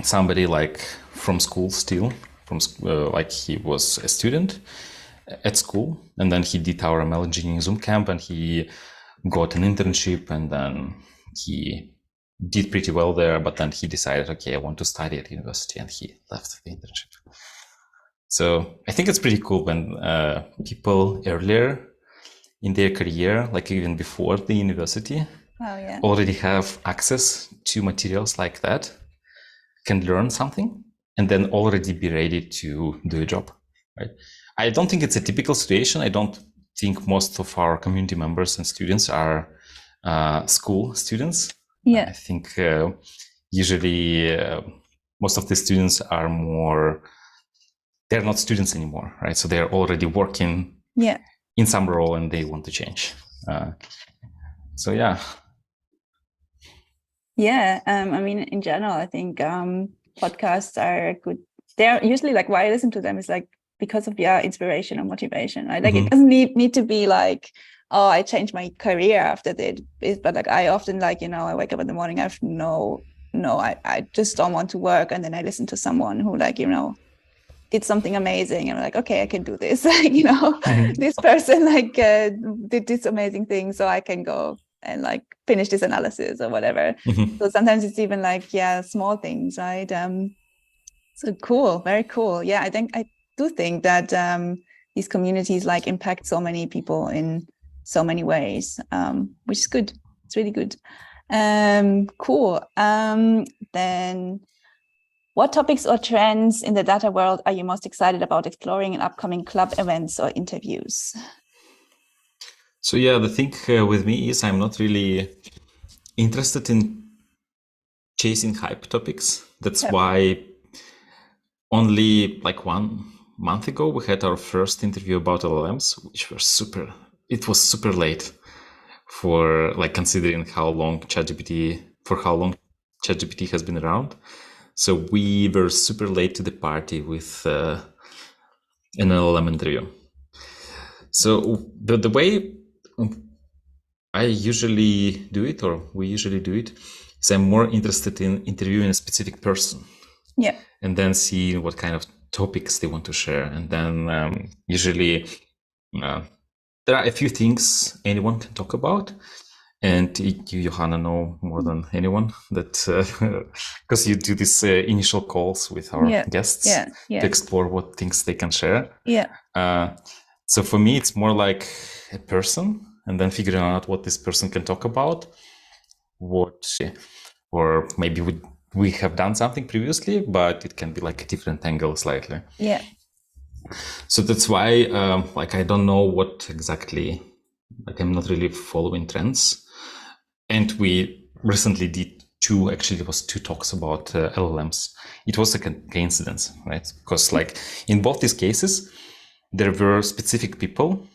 somebody like from school still, like he was a student at school, and then he did our ML engineering Zoom camp, and he got an internship, and then he did pretty well there, but then he decided, okay, I want to study at university, and he left the internship. So I think it's pretty cool when people earlier in their career, like even before the university, already have access to materials like that, can learn something, and then already be ready to do a job, right? I don't think it's a typical situation. I don't think most of our community members and students are school students. Yeah. I think usually most of the students are more, they're not students anymore, right? So they're already working in some role and they want to change. So yeah. Yeah, I mean, in general, I think podcasts are good. They're usually like why I listen to them is like because of inspiration or motivation, right? Like it doesn't need to be like, oh, I changed my career after that. But like I often like, I wake up in the morning, I have I just don't want to work. And then I listen to someone who like, did something amazing. And I'm like, okay, I can do this. This person like did this amazing thing, so I can go and like finish this analysis or whatever. So sometimes it's even like, small things, right? So cool, very cool. Yeah, I do think that these communities like impact so many people in so many ways, which is good. It's really good. Cool. Then what topics or trends in the data world are you most excited about exploring in upcoming club events or interviews? So yeah, the thing with me is I'm not really interested in chasing hype topics. That's why only like 1 month ago we had our first interview about LLMs, which was super late for like considering how long ChatGPT has been around. So we were super late to the party with an LLM interview. So the way I usually do it, or we usually do it, is I'm more interested in interviewing a specific person. Yeah. And then see what kind of topics they want to share. And then usually there are a few things anyone can talk about. And you, Johanna, know more than anyone that because you do these initial calls with our guests to explore what things they can share. Yeah. So for me, it's more like a person, and then figuring out what this person can talk about, or maybe we have done something previously, but it can be like a different angle slightly. Yeah. So that's why, like, I don't know what exactly. Like, I'm not really following trends. And we recently did two talks about LLMs. It was a coincidence, right? Because like in both these cases, there were specific people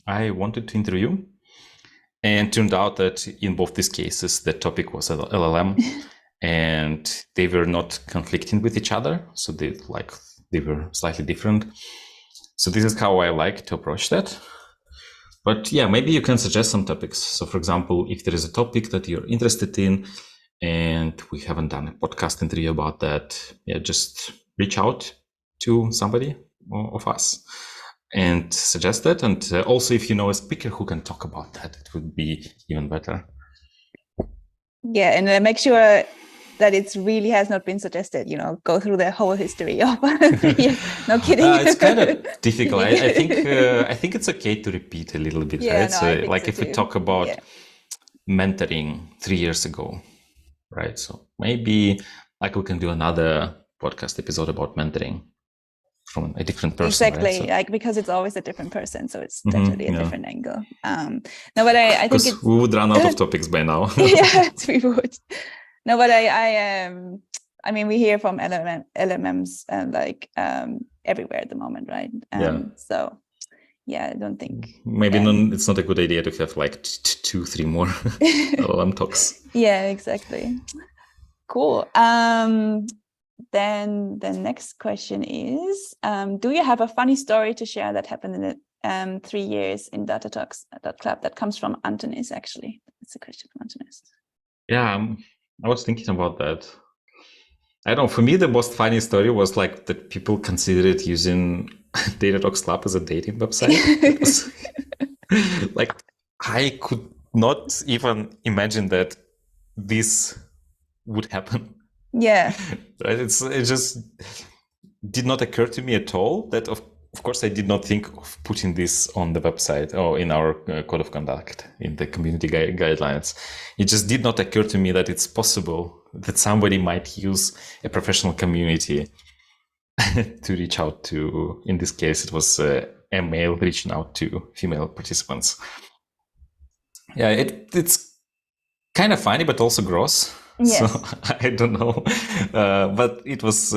I wanted to interview. And turned out that in both these cases, the topic was LLM and they were not conflicting with each other. So they were slightly different. So this is how I like to approach that. But yeah, maybe you can suggest some topics. So for example, if there is a topic that you're interested in and we haven't done a podcast interview about that, yeah, just reach out to somebody of us and suggest that. And also, if you know a speaker who can talk about that, it would be even better. Yeah, and make sure that it really has not been suggested, go through the whole history of 3 years. No kidding. It's kind of difficult. I think it's okay to repeat a little bit, right? No, So like if we talk about mentoring 3 years ago, right? So maybe like we can do another podcast episode about mentoring from a different person. Exactly, right? So, like because it's always a different person, so it's definitely a different angle. No, but I think it's, we would run out of topics by now. Yes, we would. No, but I mean, we hear from LMMs like everywhere at the moment, right? So yeah, I don't think maybe it's not a good idea to have like 2-3 more LLM talks. Yeah, exactly. Cool. Then the next question is, do you have a funny story to share that happened in the 3 years in DataTalks.Club? That comes from Antonis, actually. That's a question from Antonis. Yeah, I was thinking about that. I don't know, for me, the most funny story was like that people considered using DataTalks.Club as a dating website. Like, I could not even imagine that this would happen. Yeah. Right? It just did not occur to me at all that, of course, I did not think of putting this on the website or in our code of conduct, in the community guidelines. It just did not occur to me that it's possible that somebody might use a professional community to reach out to, in this case, it was a male reaching out to female participants. Yeah, it's kind of funny, but also gross. Yes. So I don't know, but it was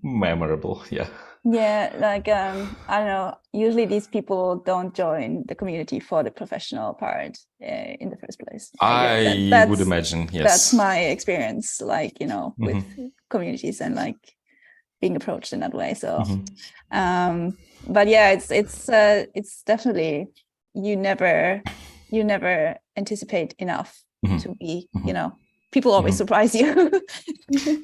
memorable. Yeah. Yeah, like I don't know. Usually, these people don't join the community for the professional part in the first place. I would imagine. Yes, that's my experience. Like with communities and like being approached in that way. So, but yeah, it's definitely you never anticipate enough to be people always surprise you.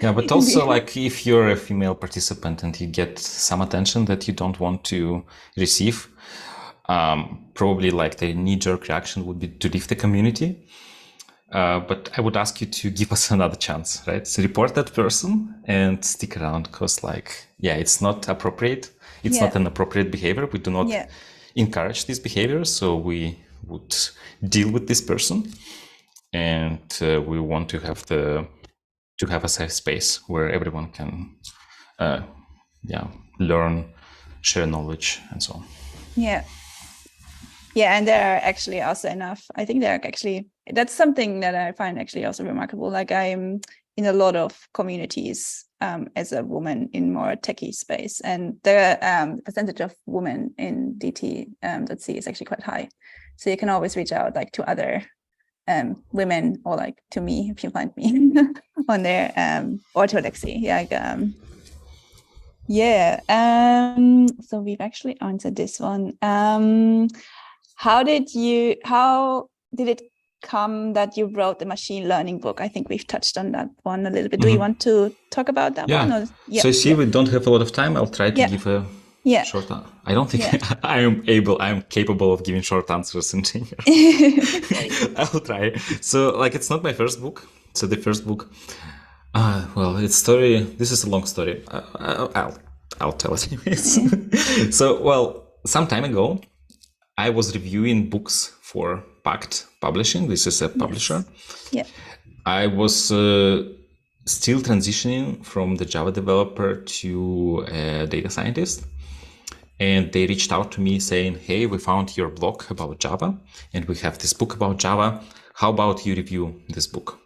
Yeah, but also like if you're a female participant and you get some attention that you don't want to receive, probably like the knee-jerk reaction would be to leave the community. But I would ask you to give us another chance, right? So report that person and stick around because it's not appropriate. It's not an appropriate behavior. We do not encourage this behavior. So we would deal with this person. And we want to have a safe space where everyone can, learn, share knowledge, and so on. Yeah, and there are actually also enough. I think that's something that I find actually also remarkable. Like I'm in a lot of communities as a woman in more techie space, and the percentage of women in DT.C is actually quite high. So you can always reach out like to other women or like to me if you find me on there or to Alexey. So we've actually answered this one. How did it come that you wrote the machine learning book? I think we've touched on that one a little bit. Do you want to talk about that one? Or? So we don't have a lot of time. I'll try to give a short answer. I don't think I am capable of giving short answers in January. I'll try. So it's not my first book. So the first book, it's story. This is a long story. I'll tell it anyways. So, some time ago, I was reviewing books for Pact Publishing. This is a publisher. Yeah. I was still transitioning from the Java developer to a data scientist. And they reached out to me saying, hey, we found your blog about Java and we have this book about Java. How about you review this book?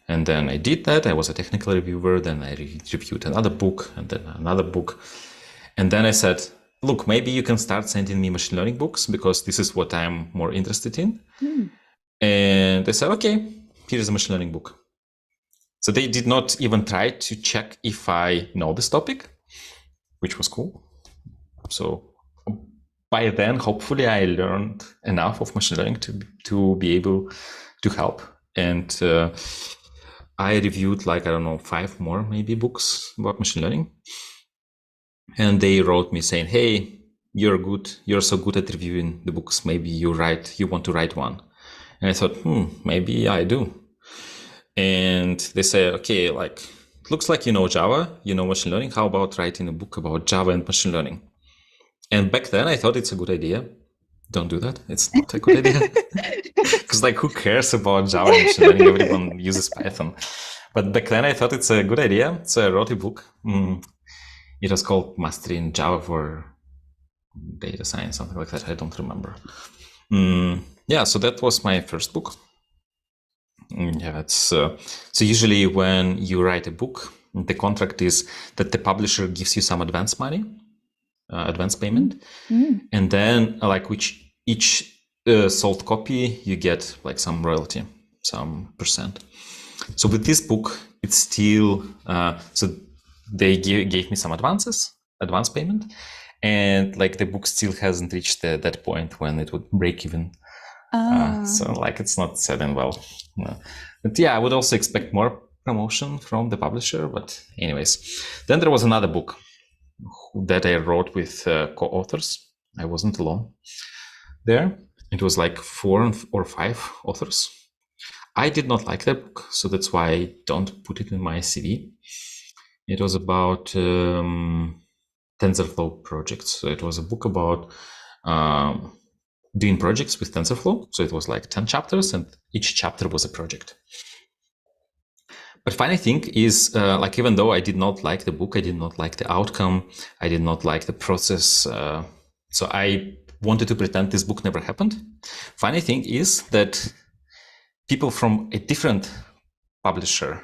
And then I did that. I was a technical reviewer. Then I reviewed another book and then another book. And then I said, look, maybe you can start sending me machine learning books because this is what I'm more interested in. And they said, okay, here's a machine learning book. So they did not even try to check if I know this topic, which was cool. So by then, hopefully, I learned enough of machine learning to be able to help. And I reviewed 5 more maybe books about machine learning. And they wrote me saying, hey, you're so good at reviewing the books. Maybe you want to write one. And I thought, maybe I do. And they said, okay, it looks like you know Java, you know machine learning. How about writing a book about Java and machine learning? And back then I thought it's a good idea. Don't do that. It's not a good idea. Because who cares about Java and machine learning? Everyone uses Python. But back then I thought it's a good idea. So I wrote a book. It was called Mastering Java for Data Science, something like that. I don't remember. So that was my first book. So usually when you write a book, the contract is that the publisher gives you some advance money, advance payment, and then each sold copy you get some royalty, some percent. So with this book, it's still so they gave me some advance payment, and the book still hasn't reached that point when it would break even. So it's not selling well. But yeah, I would also expect more promotion from the publisher. But anyways, then there was another book that I wrote with co-authors. I wasn't alone there. It was 4 or 5 authors. I did not like that book, so that's why I don't put it in my CV. It was about TensorFlow projects. So it was a book about doing projects with TensorFlow. So it was 10 chapters, and each chapter was a project. But funny thing is, even though I did not like the book, I did not like the outcome, I did not like the process. So I wanted to pretend this book never happened. Funny thing is that people from a different publisher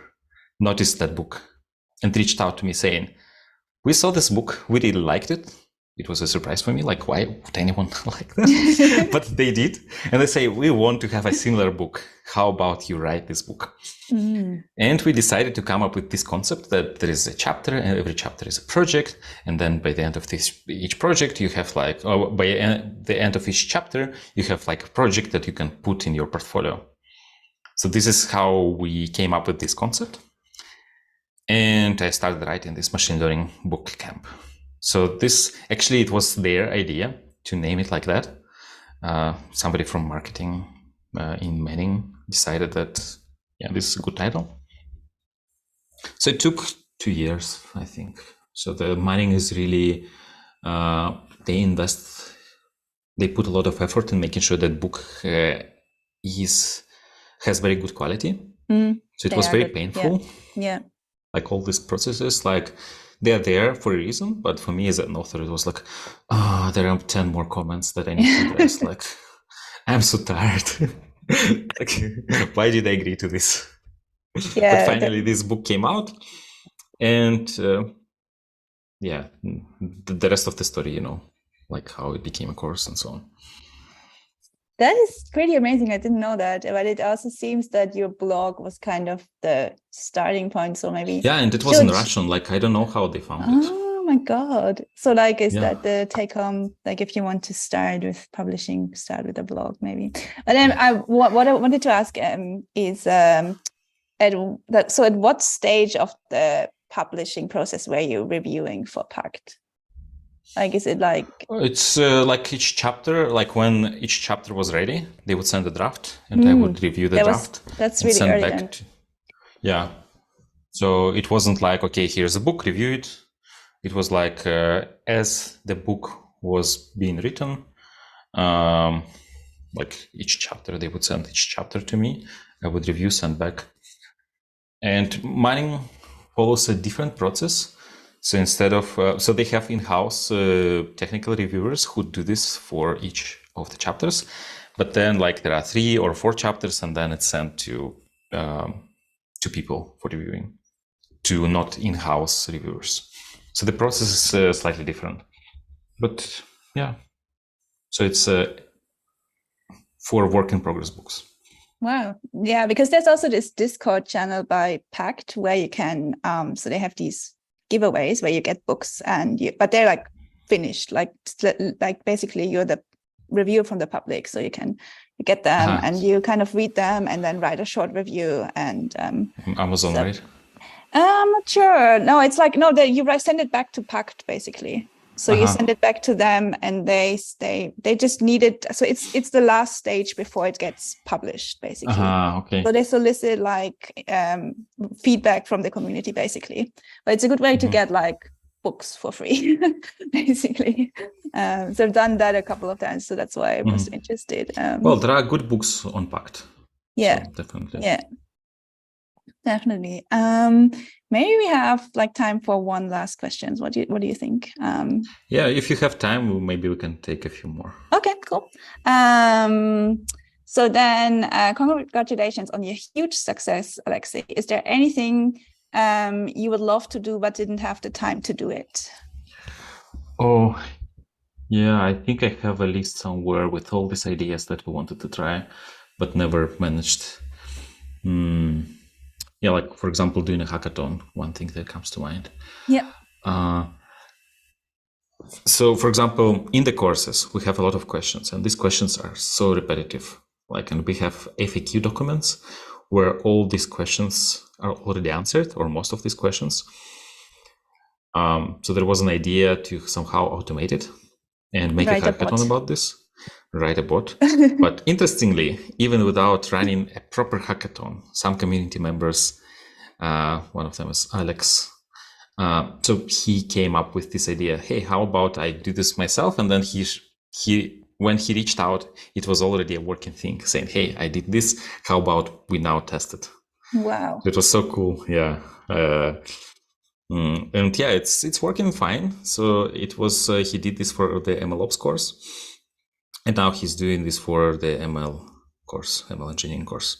noticed that book and reached out to me saying, we saw this book, we really liked it. It was a surprise for me, why would anyone like that? But they did. And they say, we want to have a similar book. How about you write this book? And we decided to come up with this concept that there is a chapter, and every chapter is a project. And then by the end of each project, you have by the end of each chapter, you have a project that you can put in your portfolio. So this is how we came up with this concept. And I started writing this machine learning book camp. So it was their idea to name it like that. Somebody from marketing in Manning decided that, this is a good title. So it took 2 years, I think. So the Manning is really, they put a lot of effort in making sure that book has very good quality. So it was very painful. Yeah. All these processes, they're there for a reason, but for me as an author, it was there are 10 more comments that I need to address. I'm so tired. Why did I agree to this? Yeah. But finally, this book came out, and the rest of the story, how it became a course and so on. That is pretty amazing. I didn't know that, but it also seems that your blog was kind of the starting point. So maybe and it was in Russian. I don't know how they found it. Oh my God! So is that the take home? If you want to start with publishing, start with a blog, maybe. But then what I wanted to ask is at what stage of the publishing process were you reviewing for Pact? Is it It's each chapter, when each chapter was ready, they would send a draft, and I would review the draft. That's really early then. Yeah. So it wasn't okay, here's a book, review it. It was as the book was being written, each chapter, they would send each chapter to me. I would review, send back. And Manning follows a different process. So instead of, so they have in-house technical reviewers who do this for each of the chapters. But then there are 3 or 4 chapters, and then it's sent to people for reviewing, to not in-house reviewers. So the process is slightly different. But so it's for work in progress books. Wow. Yeah, because there's also this Discord channel by Pact where you can, so they have these giveaways where you get books but they're finished, like basically you're the review from the public, so you get them and you kind of read them and then write a short review. And Amazon, right? I'm not sure. No, it's like you send it back to Pact basically. So you send it back to them, and they just need it. So it's the last stage before it gets published, basically. Okay. So they solicit like feedback from the community, basically. But it's a good way to get like books for free, basically. So I've done that a couple of times, so that's why I was interested. Well, there are good books on Pact. Yeah, so definitely. Yeah. Definitely. Maybe we have like time for one last question. What do you think? Yeah, if you have time, maybe we can take a few more. Okay, cool. So then, congratulations on your huge success, Alexey. Is there anything you would love to do but didn't have the time to do it? Oh, yeah, I think I have a list somewhere with all these ideas that we wanted to try, but never managed. Yeah, like for example, doing a hackathon, one thing that comes to mind. Yeah. So for example, in the courses, we have a lot of questions, and these questions are so repetitive. And we have FAQ documents where all these questions are already answered, or most of these questions. So there was an idea to somehow automate it and make a hackathon about this. Write a bot. But interestingly, even without running a proper hackathon, some community members, one of them is Alex, so he came up with this idea, hey, how about I do this myself? And then when he reached out, it was already a working thing, saying, hey, I did this, how about we now test it? Wow. It was so cool. Yeah. And yeah, it's working fine. So it was, he did this for the MLOps course. And now he's doing this for the ML engineering course.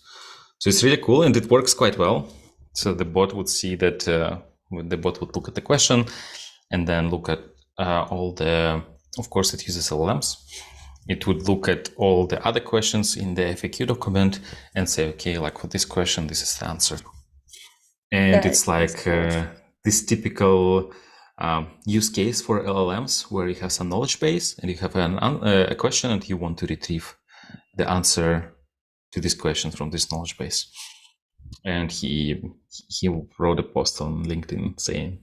So it's really cool, and it works quite well. So the bot would see that, the bot would look at the question and then look at all the, of course it uses LLMs. It would look at all the other questions in the FAQ document and say, okay, like for this question, this is the answer. And it's like this typical use case for LLMs where you have some knowledge base and you have a question and you want to retrieve the answer to this question from this knowledge base. And he wrote a post on LinkedIn saying,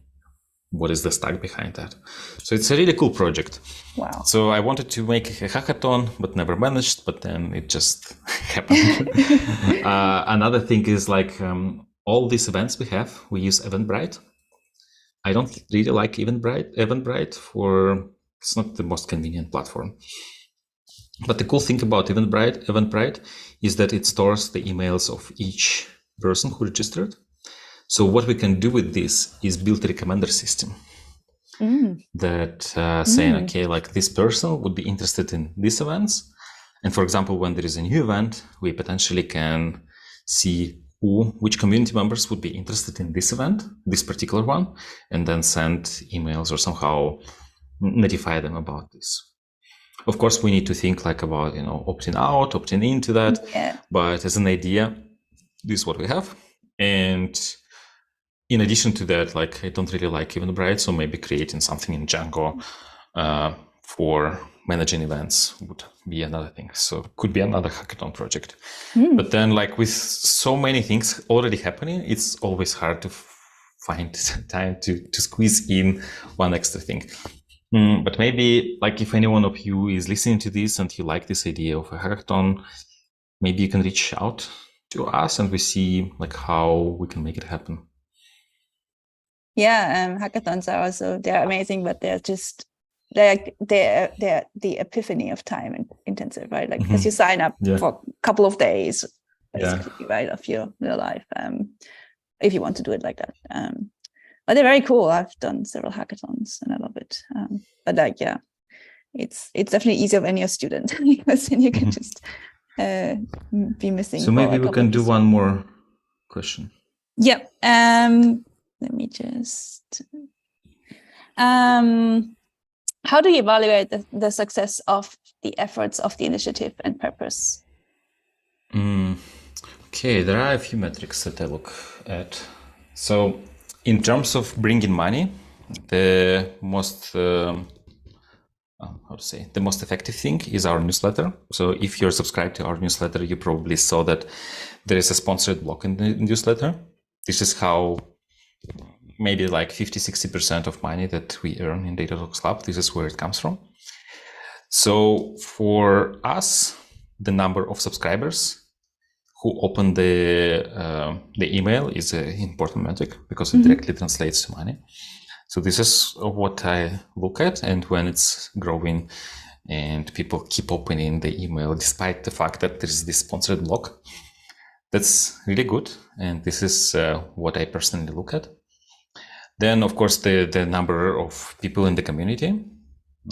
what is the stack behind that? So it's a really cool project. Wow. So I wanted to make a hackathon, but never managed, but then it just happened. Another thing is like all these events we have, we use Eventbrite. I don't really like Eventbrite for, it's not the most convenient platform. But the cool thing about Eventbrite is that it stores the emails of each person who registered. So what we can do with this is build a recommender system that saying, okay, like this person would be interested in these events. And for example, when there is a new event, we potentially can see which community members would be interested in this event, this particular one, and then send emails or somehow notify them about this. Of course, we need to think like about, opting out, opting into that. Yeah. But as an idea, this is what we have. And in addition to that, like I don't really like Eventbrite, so maybe creating something in Django for managing events would be another thing. So could be another hackathon project. But then like with so many things already happening, it's always hard to find time to squeeze in one extra thing. But maybe like if any one of you is listening to this and you like this idea of a hackathon, maybe you can reach out to us and we see like how we can make it happen. Yeah, hackathons are also, they're amazing, but they're just they're the epiphany of time intensive, right? Like because you sign up for a couple of days, basically, right, of your life, if you want to do it like that. But they're very cool. I've done several hackathons and I love it. But like, yeah, it's definitely easier when you're a student because then you can just be missing. So maybe we can do one more question. Yeah. Let me just. How do you evaluate the success of the efforts of the initiative and purpose? Okay, there are a few metrics that I look at. So in terms of bringing money, the most how to say, the most effective thing is our newsletter. So if you're subscribed to our newsletter, you probably saw that there is a sponsored block in the newsletter. This is how maybe like 50-60% of money that we earn in DataTalks.Club, this is where it comes from. So for us, the number of subscribers who open the email is an important metric because it directly translates to money. So this is what I look at, and when it's growing and people keep opening the email despite the fact that there is this sponsored block, that's really good. And this is what I personally look at. Then, of course, the number of people in the community.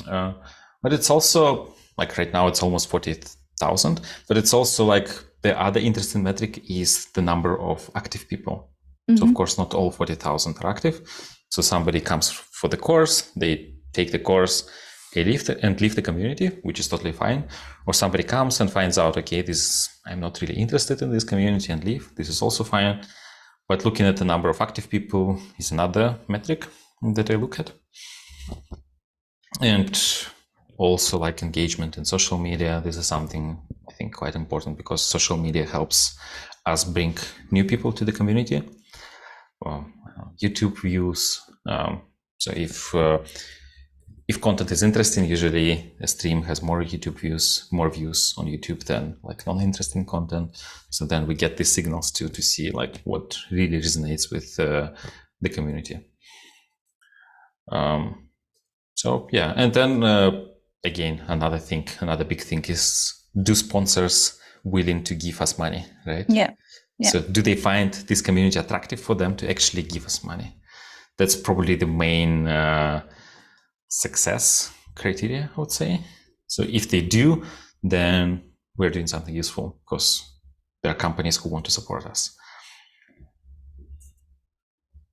But it's also, like right now, it's almost 40,000. But it's also like the other interesting metric is the number of active people. So, of course, not all 40,000 are active. So somebody comes for the course, they take the course, they leave the community, which is totally fine. Or somebody comes and finds out, okay, I'm not really interested in this community and leave. This is also fine. But looking at the number of active people is another metric that I look at. And also like engagement in social media. This is something I think quite important because social media helps us bring new people to the community. YouTube views. So if content is interesting, usually a stream has more views on YouTube than like non-interesting content. So then we get these signals to see like what really resonates with the community. So yeah, and then again, another big thing is, do sponsors willing to give us money, right? Yeah. So do they find this community attractive for them to actually give us money? That's probably the main success criteria, I would say. So if they do, then we're doing something useful because there are companies who want to support us.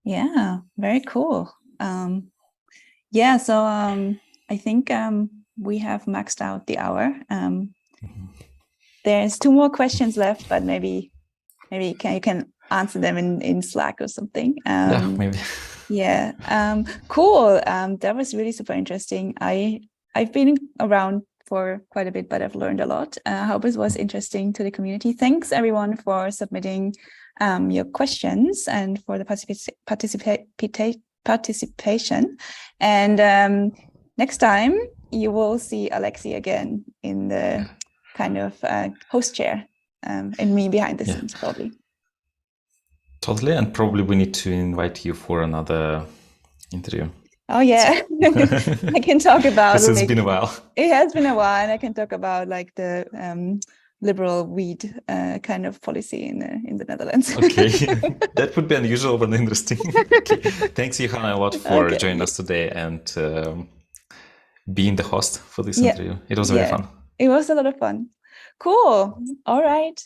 Yeah, very cool. So I think we have maxed out the hour. There's 2 more questions left, but maybe you can answer them in Slack or something. Maybe. Yeah. Cool. That was really super interesting. I've been around for quite a bit, but I've learned a lot. I hope it was interesting to the community. Thanks everyone for submitting your questions and for the participation. And next time you will see Alexey again in the kind of host chair, and me behind the scenes probably. Totally, and probably we need to invite you for another interview. Oh yeah, I can talk about. It's been a while. It has been a while, and I can talk about like the liberal weed kind of policy in the Netherlands. Okay, that would be unusual but interesting. Okay. Thanks, Johanna, a lot for joining us today and being the host for this interview. It was very fun. It was a lot of fun. Cool. All right.